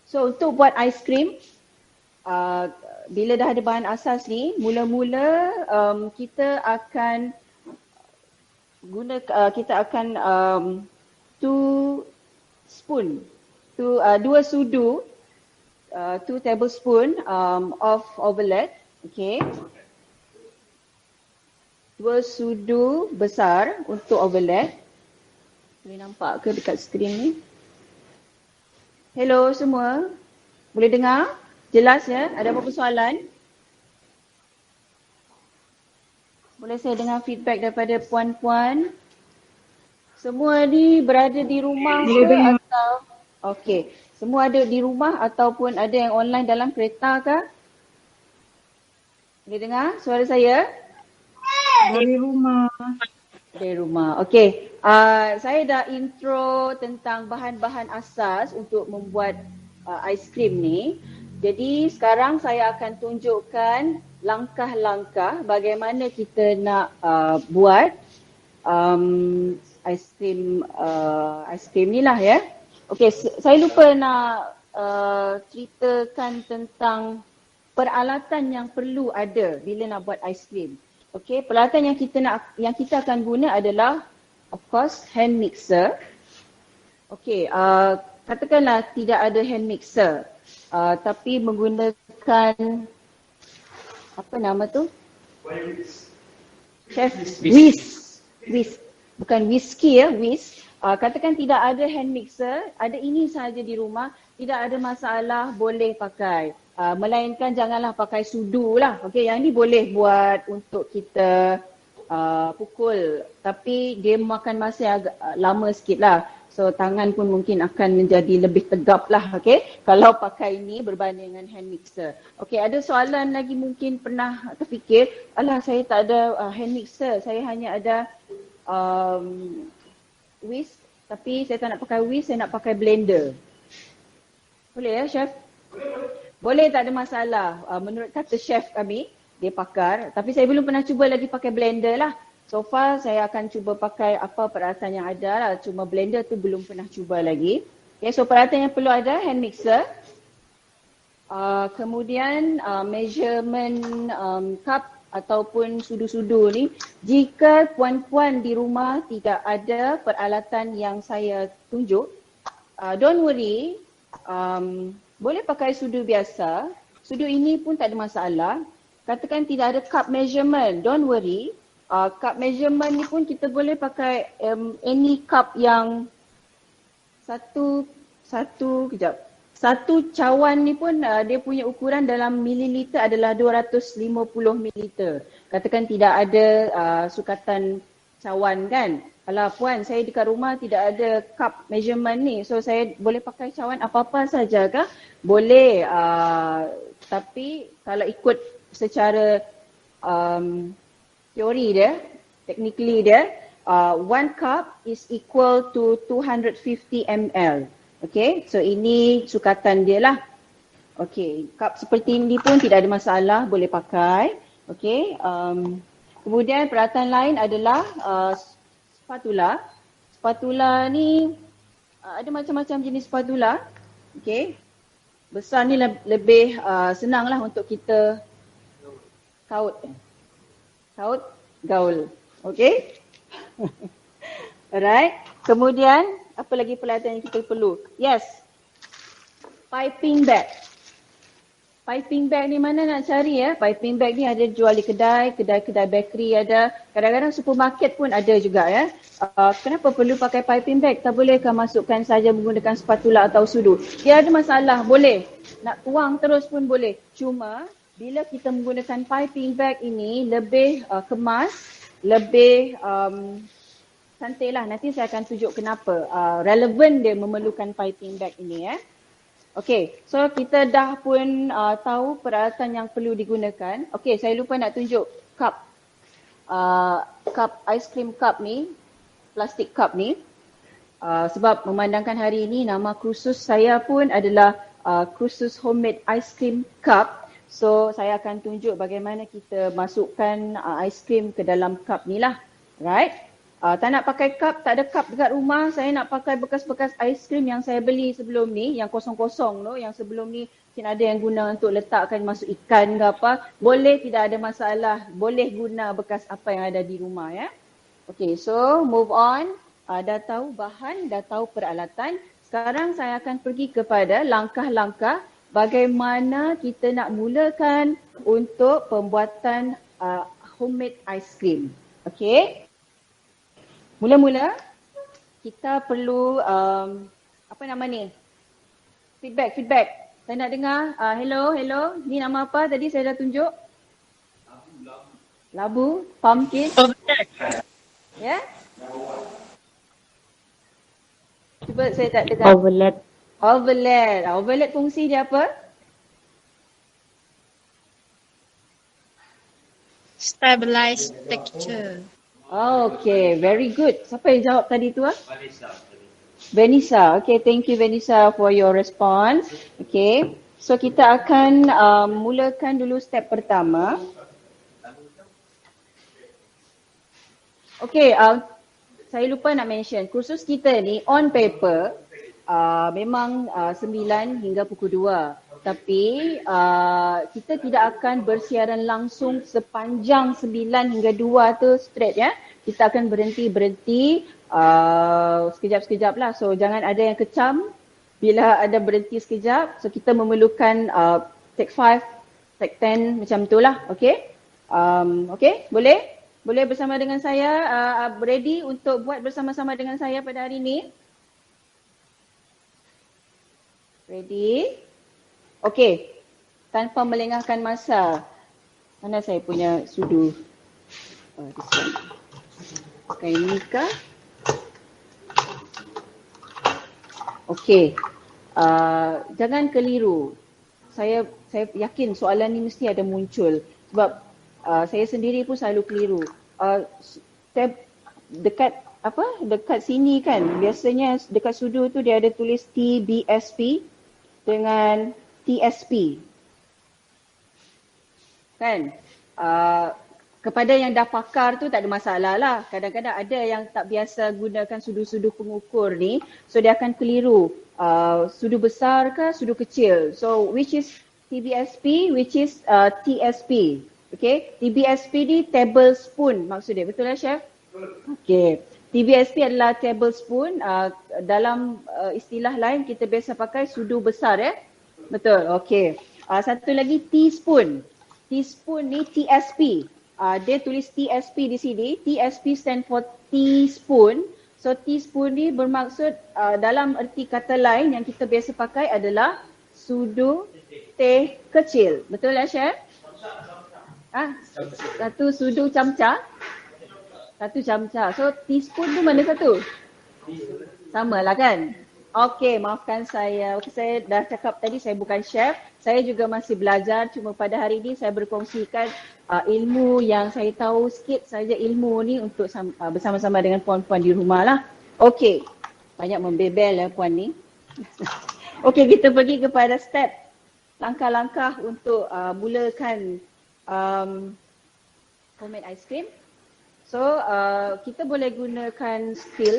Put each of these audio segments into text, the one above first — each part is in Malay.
So untuk buat aiskrim, bila dah ada bahan asas ni, mula-mula kita akan dua sudu, 2 tablespoon of ovelet, okay. 2 sudu besar untuk ovelet. Boleh nampak ke dekat skrin ni? Hello semua, boleh dengar? Jelas ya? Ada apa-apa soalan? Boleh saya dengar feedback daripada puan-puan? Semua ni berada di rumah ke atau? Okey, semua ada di rumah ataupun ada yang online dalam kereta ke? Boleh dengar suara saya? Dari rumah. Dari rumah. Okey. Saya dah intro tentang bahan-bahan asas untuk membuat aiskrim ni. Jadi sekarang saya akan tunjukkan langkah-langkah bagaimana kita nak buat aiskrim ni lah ya. Okey, saya lupa nak ceritakan tentang peralatan yang perlu ada bila nak buat aiskrim. Okey, peralatan yang kita akan guna adalah of course hand mixer. Okey, katakanlah tidak ada hand mixer, tapi menggunakan apa nama tu? Chef whisk. Bukan whisky ya, whisk. Katakan tidak ada hand mixer, ada ini sahaja di rumah, tidak ada masalah, boleh pakai. Melainkan janganlah pakai sudu lah. Okey, yang ni boleh buat untuk kita pukul, tapi dia makan masa agak lama sikit lah. So tangan pun mungkin akan menjadi lebih tegap lah, okey, kalau pakai ni berbanding dengan hand mixer. Okey, ada soalan lagi mungkin pernah terfikir, alah saya tak ada hand mixer, saya hanya ada whisk, tapi saya tak nak pakai whisk, saya nak pakai blender. Boleh ya, chef? Boleh, tak ada masalah. Menurut kata chef kami, dia pakar. Tapi saya belum pernah cuba lagi pakai blender lah. So far saya akan cuba pakai apa peralatan yang ada lah. Cuma blender tu belum pernah cuba lagi. Okay, so peralatan yang perlu ada, hand mixer. Kemudian measurement cup ataupun sudu-sudu ni. Jika puan-puan di rumah tidak ada peralatan yang saya tunjuk, don't worry. Boleh pakai sudu biasa. Sudu ini pun tak ada masalah. Katakan tidak ada cup measurement, don't worry. Cup measurement ni pun kita boleh pakai any cup yang satu cawan ni pun dia punya ukuran dalam mililiter adalah 250 mililiter. Katakan tidak ada sukatan cawan kan. Alah puan, saya dekat rumah tidak ada cup measurement ni. So saya boleh pakai cawan apa-apa saja kah? Boleh. Tapi kalau ikut secara teori dia, technically dia, 1 cup is equal to 250 ml. Okay, so ini sukatan dia lah. Okay, cup seperti ini pun tidak ada masalah, boleh pakai. Okay, kemudian peralatan lain adalah spatula. Spatula ni ada macam-macam jenis spatula. Okay. Besar ni lebih senang lah untuk kita gaul. Okay. Alright. Kemudian apa lagi peralatan yang kita perlu? Yes. Piping bag. Piping bag ni mana nak cari ya? Piping bag ni ada jual di kedai bakery ada. Kadang-kadang supermarket pun ada juga ya. Kenapa perlu pakai piping bag? Tak bolehkah masukkan saja menggunakan spatula atau sudu? Dia ada masalah, boleh. Nak tuang terus pun boleh. Cuma bila kita menggunakan piping bag ini lebih kemas, lebih cantik lah. Nanti saya akan tunjuk kenapa. Relevan dia memerlukan piping bag ini ya. Okay, so kita dah pun tahu peralatan yang perlu digunakan. Okay, saya lupa nak tunjuk cup ice cream cup ni, plastik cup ni. Sebab memandangkan hari ini nama kursus saya pun adalah kursus homemade ice cream cup. So saya akan tunjuk bagaimana kita masukkan ice cream ke dalam cup ni lah. Right? Tak nak pakai cup, tak ada cup dekat rumah, saya nak pakai bekas-bekas aiskrim yang saya beli sebelum ni, yang kosong-kosong tu, yang sebelum ni mungkin ada yang guna untuk letakkan masuk ikan ke apa, boleh, tidak ada masalah, boleh guna bekas apa yang ada di rumah ya. Okay, so move on. Dah tahu bahan, dah tahu peralatan. Sekarang saya akan pergi kepada langkah-langkah bagaimana kita nak mulakan untuk pembuatan homemade ice cream. Okay. Mula-mula kita perlu apa nama ni? Feedback. Saya nak dengar. Hello. Ni nama apa tadi saya dah tunjuk? Labu, pumpkin. Ya? Cuba saya tak dengar. Overlap fungsi dia apa? Stabilize texture. Okay, very good. Siapa yang jawab tadi tu? Vanessa. Okay, thank you Vanessa for your response. Okay, so kita akan mulakan dulu step pertama. Okay, saya lupa nak mention, kursus kita ni on paper memang 9 hingga pukul 2. Tapi kita tidak akan bersiaran langsung sepanjang 9 hingga 2 tu straight ya. Kita akan berhenti sekejap-sekejap lah. So jangan ada yang kecam bila ada berhenti sekejap. So kita memerlukan take 5, take 10 macam tu lah. Okay? Okay, boleh? Boleh bersama dengan saya, ready untuk buat bersama-sama dengan saya pada hari ini? Ready? Okey, tanpa melengahkan masa. Mana saya punya sudu? Pakai ini kah? Okey, jangan keliru. Saya yakin soalan ni mesti ada muncul. Sebab saya sendiri pun selalu keliru. Dekat sini kan, biasanya dekat sudu tu dia ada tulis TBSP dengan TSP. Kan? Kepada yang dah pakar tu tak ada masalah lah. Kadang-kadang ada yang tak biasa gunakan sudu-sudu pengukur ni. So dia akan keliru. Sudu besar ke sudu kecil. So which is TBSP, which is TSP. Okay. TBSP ni tablespoon maksudnya. Betul lah Chef? Okay. TBSP adalah tablespoon. Dalam istilah lain kita biasa pakai sudu besar ya. Betul, okey. Satu lagi teaspoon. Teaspoon ni TSP. Dia tulis TSP di sini. TSP stand for teaspoon. So teaspoon ni bermaksud dalam erti kata lain yang kita biasa pakai adalah sudu teh kecil. Betul lah Chef? Satu sudu camca. Satu camca. So teaspoon tu mana satu? Sama lah kan? Okey, maafkan saya. Saya dah cakap tadi saya bukan chef. Saya juga masih belajar. Cuma pada hari ini saya berkongsikan ilmu yang saya tahu, sikit saja ilmu ni untuk bersama-sama dengan puan-puan di rumah lah. Okey, banyak membebel ya puan ni. Okey, kita pergi kepada step langkah-langkah untuk mulakan homemade ice cream. So kita boleh gunakan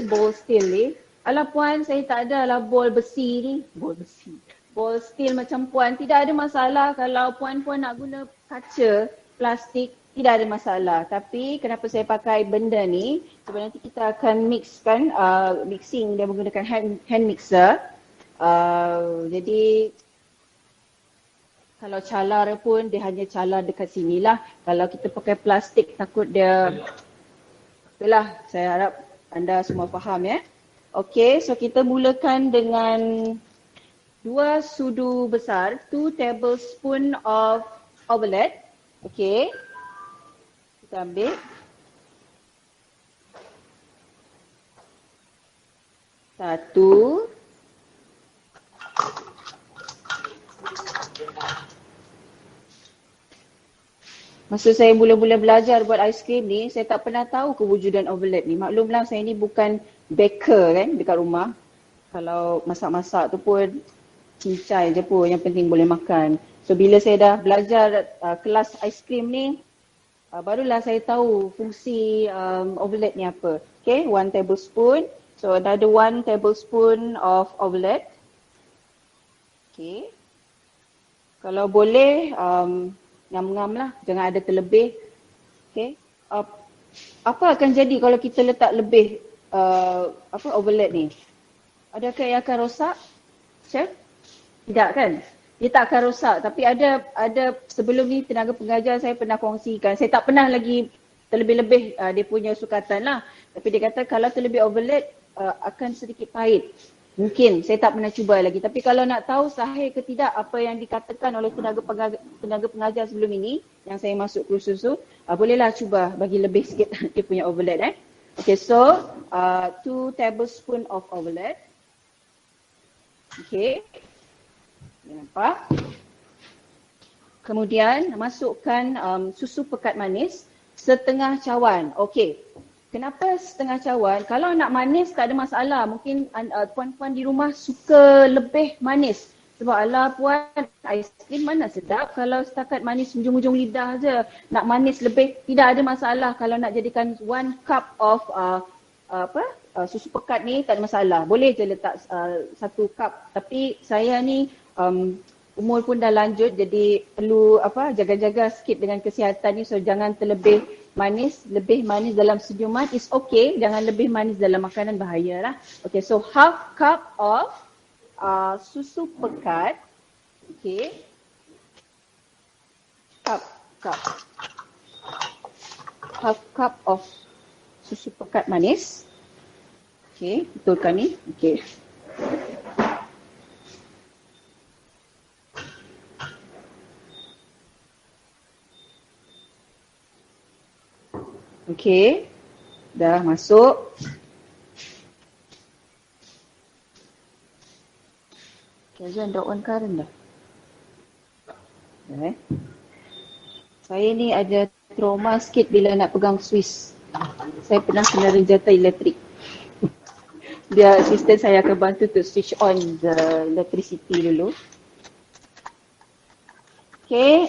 bowl steel ni. Alah puan, saya tak ada lah bowl besi ni. Bowl steel macam puan, tidak ada masalah kalau puan-puan nak guna kaca, plastik, tidak ada masalah. Tapi kenapa saya pakai benda ni, sebab nanti kita akan mixkan, mixing dia menggunakan hand mixer. Jadi kalau calar pun dia hanya calar dekat sinilah. Kalau kita pakai plastik takut dia, itulah saya harap anda semua faham ya. Okey, so kita mulakan dengan 2 sudu besar, 2 tablespoon of overload. Okey. Kita ambil. Satu. Masa saya mula-mula belajar buat ice cream ni, saya tak pernah tahu kewujudan overload ni. Maklumlah saya ni bukan baker kan dekat rumah. Kalau masak-masak tu pun cincai je pun, yang penting boleh makan. So bila saya dah belajar kelas ice cream ni, Barulah saya tahu fungsi omelette ni apa. Okay, 1 tablespoon. So another 1 tablespoon of omelette. Okay. Kalau boleh ngam-ngam lah, jangan ada terlebih. Okay. Apa akan jadi kalau kita letak lebih omelette ni? Adakah ia akan rosak, Chef? Tidak kan? Dia tak akan rosak, tapi ada sebelum ni tenaga pengajar saya pernah kongsikan. Saya tak pernah lagi terlebih-lebih dia punya sukatan lah. Tapi dia kata kalau terlebih omelette akan sedikit pahit. Mungkin, saya tak pernah cuba lagi. Tapi kalau nak tahu sahih ke tidak apa yang dikatakan oleh tenaga pengajar sebelum ini, yang saya masuk kursus tu, bolehlah cuba bagi lebih sikit dia punya omelette. Okay, so 2 tablespoon of omelette. Okay. Nampak? Kemudian masukkan susu pekat manis setengah cawan. Okey. Kenapa setengah cawan? Kalau nak manis tak ada masalah. Mungkin puan-puan di rumah suka lebih manis. Sebab alah puan, aiskrim mana sedap kalau setakat manis hujung-hujung lidah je. Nak manis lebih tidak ada masalah. Kalau nak jadikan 1 cup of susu pekat ni tak ada masalah. Boleh je letak 1 cup. Tapi saya ni umur pun dah lanjut jadi perlu jaga-jaga sikit dengan kesihatan ni. So jangan terlebih manis. Lebih manis dalam senyuman is okay. Jangan lebih manis dalam makanan, bahaya lah. Okay, so half cup of susu pekat. Okay. Half cup of susu pekat manis. Okay, betulkan ni. Okay. Okay, dah masuk. Okay, jangan dah on current dah. Saya ni ada trauma sikit bila nak pegang Swiss. Saya pernah kena renjata elektrik. Dia assistant saya akan bantu to switch on the electricity dulu. Okay,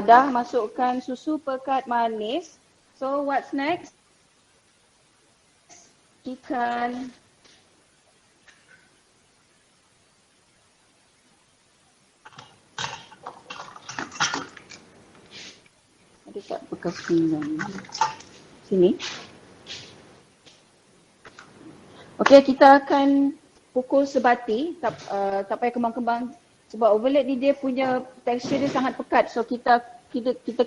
dah masukkan susu pekat manis. So what's next? Ikan. Ada tak bekas pinggan? Sini. Okey, kita akan pukul sebati. Tak payah kembang-kembang. Sebab omelette ni dia punya tekstur dia sangat pekat. So kita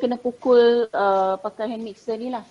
kena pukul pakai hand mixer ni lah.